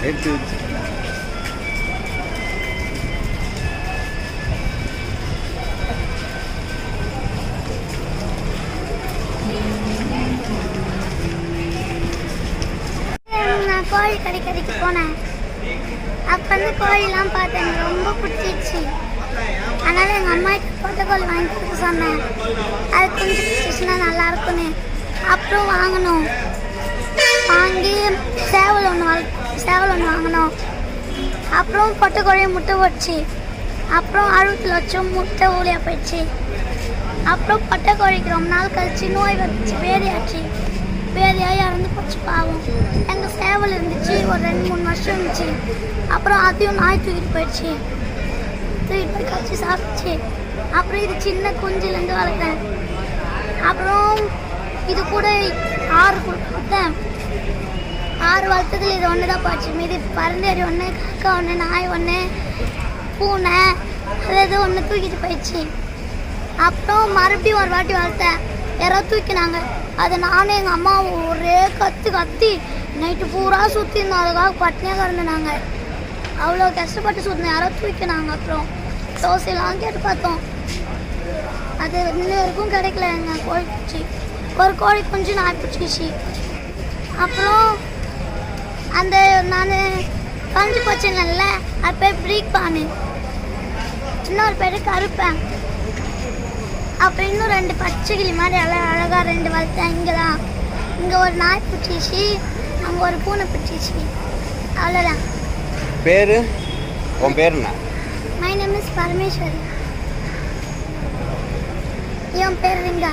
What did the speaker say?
எடுத்து நான் கோழி கடைக்கு போனேன். அப்போ வந்து கோழிலாம் பார்த்தேன், எனக்கு ரொம்ப பிடிச்சிச்சு. அதனால் எங்கள் அம்மா பொட்டை கோழி வாங்கி கொடுக்க சொன்னேன். அது கொஞ்சம் பிடிச்சிச்சுன்னா நல்லாயிருக்குன்னு அப்புறம் வாங்கினோம். வாங்கி சேவல் ஒன்று வாங்கினோம். அப்புறம் பொட்டை கோழி முட்டை போச்சு. அப்புறம் 60 லட்சம் முட்டை ஊழியாக போயிடுச்சு. அப்புறம் பொட்டை கோழிக்கு ரொம்ப நாள் கழிச்சு நோய் வந்துச்சு, வேதியாகி இறந்து போச்சு பாவம். எங்கள் சேவல் இருந்துச்சு, ஒரு 2-3 வருஷம் இருந்துச்சு. அப்புறம் அதையும் நாய் தூக்கிட்டு போயிடுச்சு. தூக்கிட்டு போய் கழிச்சு சாப்பிடுச்சு. அப்புறம் இது சின்ன குஞ்சிலேருந்து வளர்த்தேன். அப்புறம் இது கூட 6 கொடுத்தேன். 6 வளர்த்ததுல இது ஒன்று தான் போச்சு. மீதி பறந்தேறி ஒன்று, காக்கா ஒன்று, நாய் ஒன்று, பூனை அது ஒன்று தூக்கிட்டு போயிடுச்சு. அப்புறம் மறுபடியும் ஒரு வாட்டி வளர்த்தேன். யாராவது தூக்கினாங்க. அதை நானும் எங்கள் அம்மாவும் ஒரே கத்தி நைட்டு பூரா சுற்றிருந்தோம். அதுக்காக பட்டினியாக இருந்தோம். அவ்வளோ கஷ்டப்பட்டு சுற்றினோம். யாரோ தூக்கினாங்க. அப்புறம் தோசையெல்லாம் கேட்டு பார்த்தோம். அது இன்ன வரைக்கும் கிடைக்கல. எங்கள் கோழி குச்சி ஒரு கோழி குஞ்சு நாய் பிடிச்சிக்கிச்சு. அப்புறம் அந்த நான் பஞ்சு போச்சுங்கல்ல, அது பேர் பிரீக் பானு, இன்னொரு பேர் கருப்பேன். அப்புறம் இன்னும் 2 பச்சை கிளி மாதிரி அழகாக 2 வளர்த்தேன். இங்கே ஒரு நாய் பிடிச்சிச்சு, அங்கே ஒரு பூனை பிடிச்சிச்சு. அவ்வளோதான். பேர் உன் பேர் என்ன? My name is Parameswari. என் பேர் ரிங்கா.